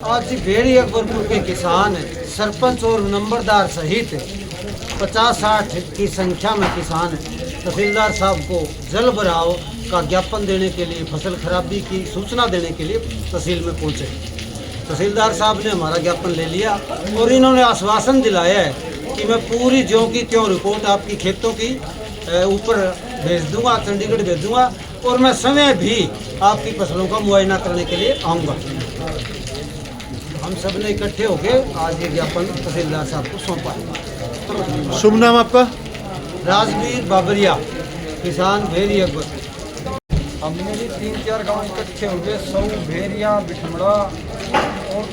आज भेड़ी अकबरपुर के किसान सरपंच और नंबरदार सहित 50-60 की संख्या में किसान तहसीलदार साहब को जल भराव का ज्ञापन देने के लिए, फसल खराबी की सूचना देने के लिए तहसील में पहुंचे। तहसीलदार साहब ने हमारा ज्ञापन ले लिया और इन्होंने आश्वासन दिलाया है कि मैं पूरी ज्यों की त्यों रिपोर्ट आपकी खेतों की ऊपर भेज दूंगा, चंडीगढ़ भेज दूंगा और मैं समय भी आपकी फसलों का मुआयना करने के लिए आऊँगा। हम सब ने इकट्ठे होकर आज ये ज्ञापन तहसीलदार साहब को सौंपा है। शुभ नाम आपका? राजवीर बाबरिया, किसान भेरी अकबर। हमने भी 3-4 गांव इकट्ठे हो गए, सौ भेरिया बिठमड़ा और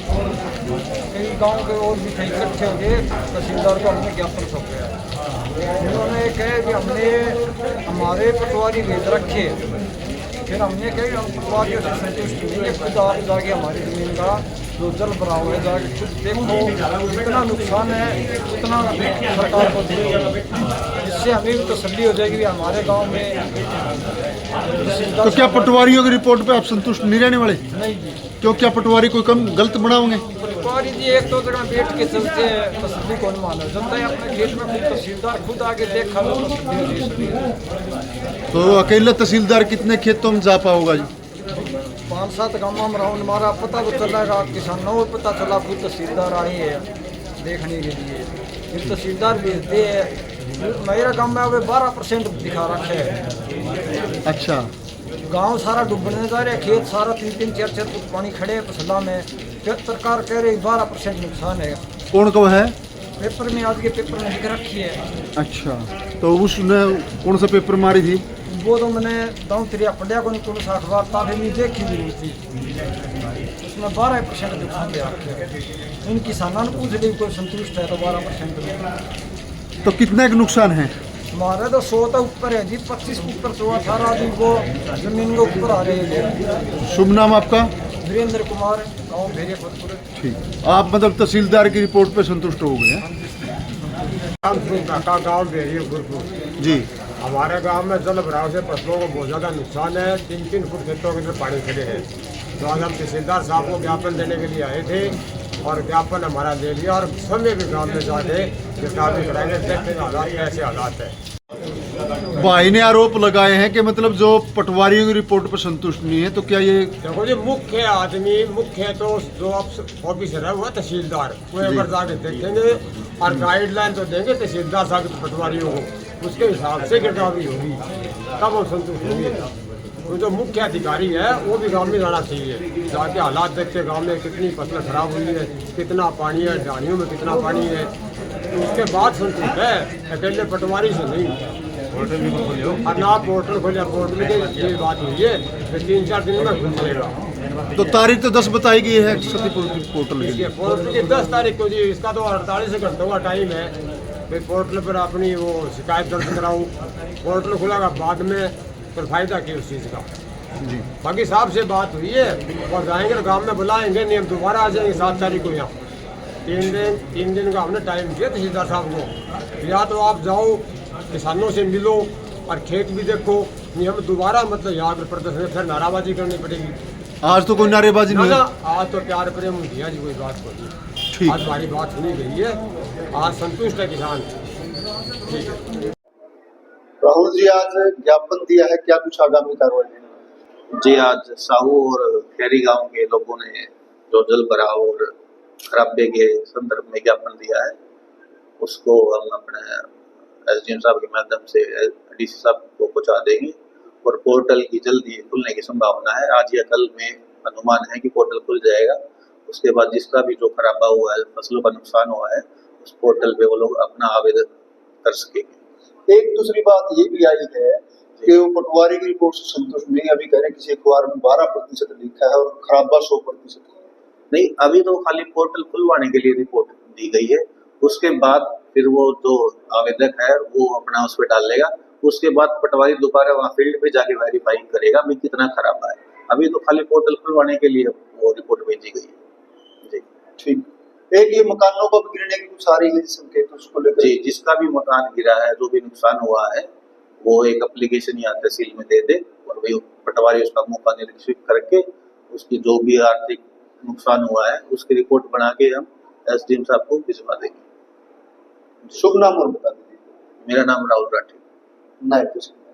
कई गांव के और भी थे इकट्ठे हो गए। तहसीलदार को हमने ज्ञापन सौंपा है। उन्होंने कहा कि हमने हमारे पटवारी भेज रखे, फिर हमने कहा हम पटवारियों से संतुष्ट नहीं है, खुद आप जाके हमारी ज़मीन का जो जल भराव है जाके खुद देखो, कितना नुकसान है उतना सरकार को दे, इससे हमें भी तसल्ली हो जाएगी हमारे गांव में। तो क्या पटवारियों की रिपोर्ट पे आप संतुष्ट नहीं रहने वाले? नहीं जी। क्यों, क्या पटवारी कोई कम गलत बनाओगे? पटवारी जी एक तो जगह बैठ के चलते हैं, तसल्ली कौन माना, जनता है अपने खेत में खुद तहसीलदार खुद आके देखा लो तसल्ली। तो अकेले तहसीलदार कितने खेतों में जा पाओगा जी? 5-7 गाँव में राउंड मारा, पता तो चलेगा, किसानों को पता चला खुद तहसीलदार आई है देखने के लिए, फिर तहसीलदार भेजते हैं। मेरा गाँव में अभी 12% दिखा रखे है। अच्छा, गांव सारा डूबने जा रहा है, खेत सारा 3-4 फुट पानी खड़े है फसलों में, फिर सरकार कह रही 12% नुकसान है। कौन कौन है? पेपर में आज के पेपर में लिख रखी है। अच्छा, तो उसने कौन सा पेपर मारी थी? वो तो मैंने दाऊं तिरिया पढ़िया को नहीं, कौन सा अखबार ताकि नहीं देखी जरूर थी, उसमें 12% नुकसान दे रखे। इन किसानों ने पूछ ली कोई संतुष्ट है तो 12%। तो कितने का नुकसान है? हमारे तो 100 तो ऊपर है जी, 25 ऊपर 18 आदमी वो जमीन के ऊपर आ रहे हैं। शुभ नाम आपका? वीरेंद्र कुमार, गाँव भेरियापुर। ठीक, आप मतलब तहसीलदार की रिपोर्ट पे संतुष्ट हो गए हैं? गाँव भेरियापुर जी। हमारे गांव में जल भराव से फसलों को बहुत ज़्यादा नुकसान है। 3-3 फुट खेतों के अंदर पानी खड़े हैं। तो आज हम तहसीलदार साहब को ज्ञापन देने के लिए आए थे और ज्ञापन हमारा ले लिया और समय भी गांव में जाके गिरफ्तारी कराएंगे, देखते हैं हालात कैसे हालात है। भाई ने आरोप लगाए हैं कि मतलब जो पटवारियों की रिपोर्ट पर संतुष्ट नहीं है, तो क्या ये देखो जी, मुख्य आदमी मुख्य तो जो ऑफिसर है वो तहसीलदार, वो एक बार जाके देखेंगे और गाइडलाइन तो देंगे तहसीलदार साहब पटवारियों को, उसके हिसाब से गिरफ्तारी होगी, तब वो संतुष्ट होंगे। तो जो मुख्य अधिकारी है वो भी गांव में जाना चाहिए, जाके हालात देखते गांव में कितनी फसलें खराब हुई है, कितना पानी है, ढानियों में कितना पानी है, तो उसके बाद संतुष्ट है, अकेले पटवारी से नहीं। और ना पोर्टल खोलिया, पोर्टल की ये बात हुई है कि 3-4 दिन में खुल जाएगा। तो तारीख तो 10 बताई गई है पोर्टल की। पोर्टल की 10 तारीख को जी, इसका तो 48 घंटों का टाइम है। फिर पोर्टल पर अपनी वो शिकायत दर्ज कराऊँ, पोर्टल खुलेगा बाद में, फिर फायदा क्या उस चीज़ का जी। बाकी साहब से बात हुई है और जाएंगे तो गाँव में बुलाएंगे, नहीं हम दोबारा आ जाएंगे 7 तारीख को यहाँ। 3 दिन का हमने टाइम दिया तहसीलदार साहब को, या तो आप जाओ किसानों से मिलो और खेत भी देखो, नहीं हम दोबारा मतलब यहाँ पर प्रदर्शन फिर नाराबाजी करनी पड़ेगी। आज तो कोई नारेबाजी नहीं है? आज तो प्यार प्रेम दिया जी, कोई बात नहीं। आज हमारी बात सुनी गई है, आज संतुष्ट है किसान। ठीक है राहुल जी, आज ज्ञापन दिया है, क्या कुछ आगामी कार्रवाई? जी, आज साहू और खैरी गांव के लोगों ने जो जल भराव और खराबे के संदर्भ में ज्ञापन दिया है, उसको हम अपने एसडीएम साहब के माध्यम से डीसी साहब को पहुंचा देंगे और पोर्टल की जल्दी खुलने की संभावना है। आज या कल में अनुमान है कि पोर्टल खुल जाएगा। उसके बाद जिसका भी जो खराबा हुआ है, फसलों का नुकसान हुआ है, उस पोर्टल पे वो लोग अपना आवेदन कर सकेंगे। एक दूसरी बात ये भी आई है कि वो पटवारी की रिपोर्ट से संतुष्ट नहीं, अभी कह रहे किसी अखबार में 12% लिखा है और खराबा 100%। नहीं, अभी तो खाली पोर्टल खुलवाने के लिए रिपोर्ट दी गई है, उसके बाद फिर वो जो आवेदक है वो अपना उस पर डाल लेगा। उसके बाद पटवारी दोबारा वहाँ फील्ड पे जाके वेरीफाई करेगा भी कितना खराब है। अभी तो खाली पोर्टल खुलवाने के लिए वो रिपोर्ट भेजी गई है। जी ठीक। एक ये मकानों को गिरने की कुछ आ रही है संकेत, उसको लेकर जी, जिसका भी मकान गिरा है, जो भी नुकसान हुआ है, वो एक एप्लीकेशन या तहसील में दे दे और वही पटवारी उसका मौका निरीक्षित करके उसकी जो भी आर्थिक नुकसान हुआ है उसकी रिपोर्ट बना के हम एसडीएम साहब को भिजवा देंगे। शुभ नाम और बता दीजिए। मेरा नाम राहुल राठी। नायब तहसीलदार।